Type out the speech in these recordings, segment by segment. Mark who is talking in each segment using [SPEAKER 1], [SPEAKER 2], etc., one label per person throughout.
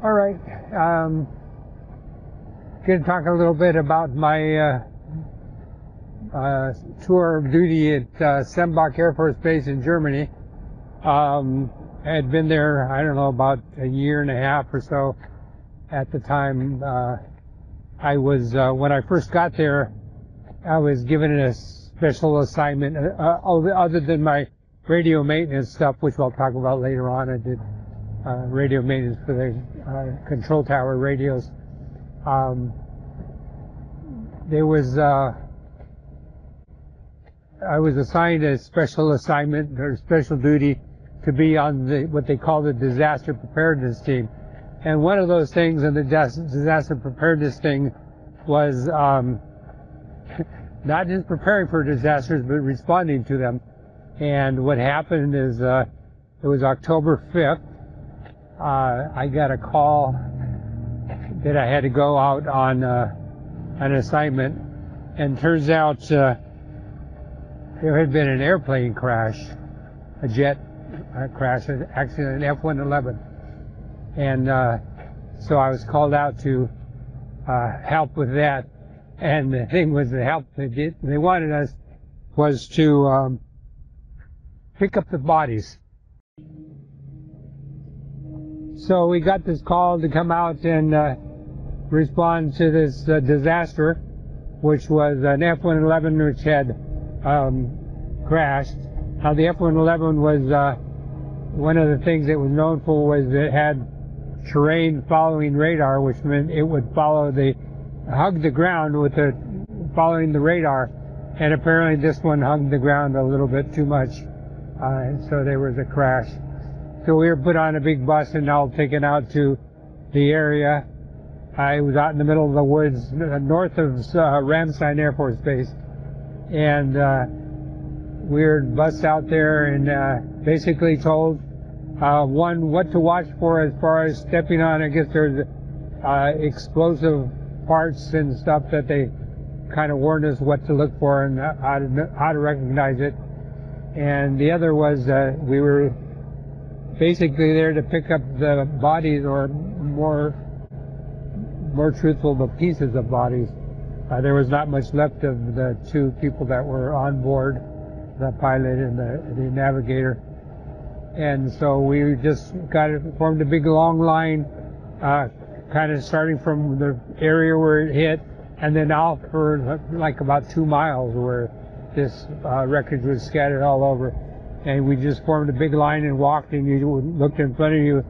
[SPEAKER 1] All right. Going to talk a little bit about my tour of duty at Sembach Air Force Base in Germany. I had been there, I don't know, about a year and a half or so at the time. I was, when I first got there, I was given a special assignment, other than my radio maintenance stuff, which I'll talk about later on. I did radio maintenance for the control tower radios. There was, I was assigned a special assignment or special duty to be on what they call the disaster preparedness team. And one of those things in the disaster preparedness thing was not just preparing for disasters, but responding to them. And what happened is it was October 5th. I got a call that I had to go out on an assignment, and turns out there had been an airplane crash, a jet crash, actually an F-111. And so I was called out to help with that. And the thing was, the help they wanted us was to pick up the bodies. So we got this call to come out and respond to this disaster, which was an F-111 which had crashed. Now the F-111 was, one of the things it was known for was it had terrain following radar, which meant it would hug the ground with following the radar. And apparently this one hugged the ground a little bit too much. So there was a crash. So we were put on a big bus and all taken out to the area. I was out in the middle of the woods north of Ramstein Air Force Base. And we were bussed out there and basically told, one, what to watch for as far as stepping on. I guess there's explosive parts and stuff that they kind of warned us what to look for and how to recognize it. And the other was we were basically there to pick up the bodies, or more truthful, the pieces of bodies. There was not much left of the two people that were on board, the pilot and the navigator. And so we just formed a big long line, kind of starting from the area where it hit, and then out for like about 2 miles where this wreckage was scattered all over. And we just formed a big line and walked, and you looked in front of you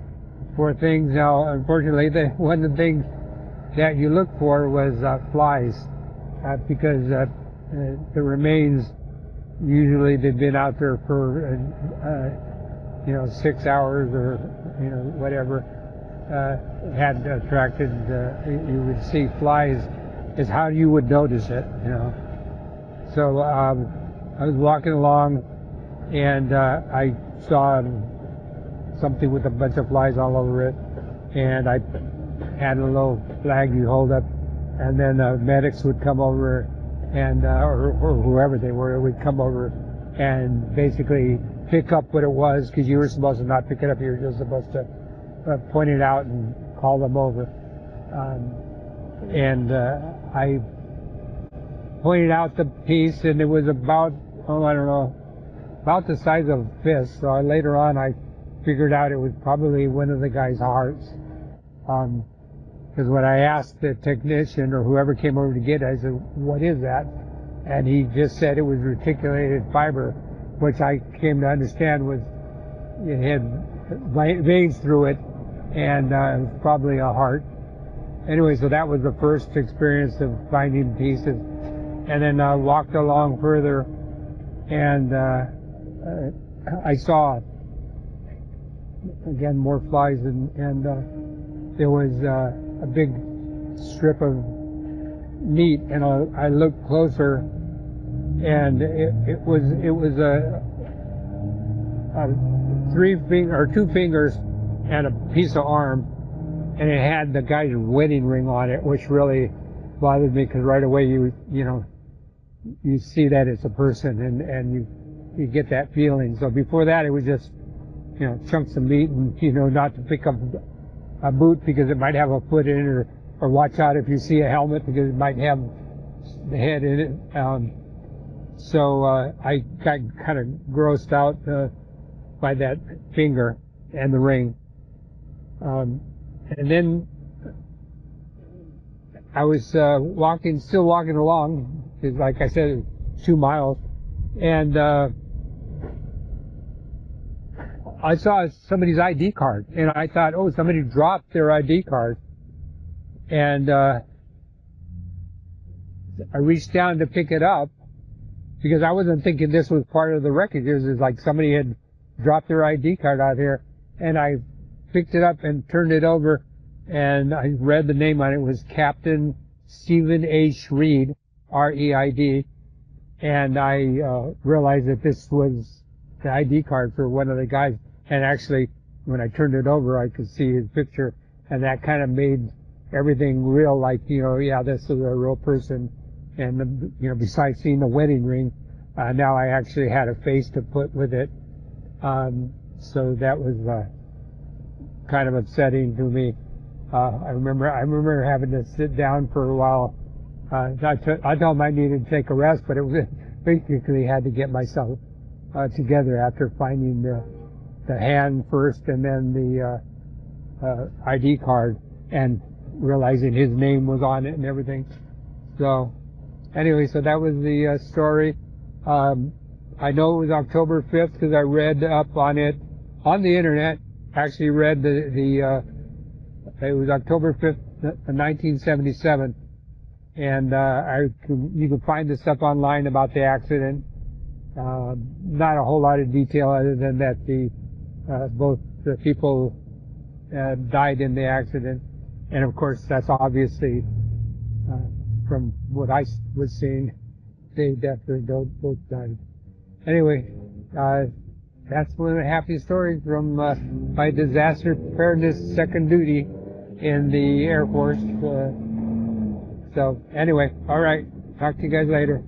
[SPEAKER 1] for things. Now, unfortunately, one of the things that you look for was flies, because the remains, usually they've been out there for 6 hours or whatever, had attracted. You would see flies. Is how you would notice it, So I was walking along, and I saw something with a bunch of flies all over it, and I had a little flag you hold up, and then medics would come over, and or whoever they were would come over and basically pick up what it was, because you were supposed to not pick it up. You were just supposed to point it out and call them over. I pointed out the piece, and it was about, about the size of a fist. So later on I figured out it was probably one of the guy's hearts. Because when I asked the technician or whoever came over to get it, I said, what is that? And he just said it was reticulated fiber, which I came to understand was it had veins through it, and it was probably a heart. Anyway, so that was the first experience of finding pieces. And then I walked along further, and I saw, again, more flies, and there was a big strip of meat, and I looked closer, and it was a 2 fingers and a piece of arm, and it had the guy's wedding ring on it, which really bothered me, because right away you see that it's a person, and you get that feeling. So before that, it was just chunks of meat, and not to pick up a boot because it might have a foot in it, or watch out if you see a helmet because it might have the head in it. So I got kind of grossed out by that finger and the ring. And then I was still walking along, because like I said, 2 miles, and I saw somebody's ID card, and I thought, oh, somebody dropped their ID card. And I reached down to pick it up, because I wasn't thinking this was part of the wreckage. It was like somebody had dropped their ID card out here, and I picked it up and turned it over, and I read the name on it. It was Captain Stephen H. Reid, R-E-I-D, and I realized that this was the ID card for one of the guys. And actually, when I turned it over, I could see his picture, and that kind of made everything real, like, yeah, this is a real person. And, besides seeing the wedding ring, now I actually had a face to put with it. So that was kind of upsetting to me. I remember having to sit down for a while. I told him I needed to take a rest, but it was basically had to get myself together after finding the hand first and then the ID card, and realizing his name was on it and everything. So anyway, so that was the story. I know it was October 5th because I read up on it on the internet. Actually read it was October 5th, 1977, and you can find this stuff online about the accident. Not a whole lot of detail other than that both the people died in the accident, and of course that's obviously from what I was seeing, they definitely both died. Anyway, that's one of the happy stories from my disaster preparedness second duty in the Air Force. So anyway, all right, talk to you guys later.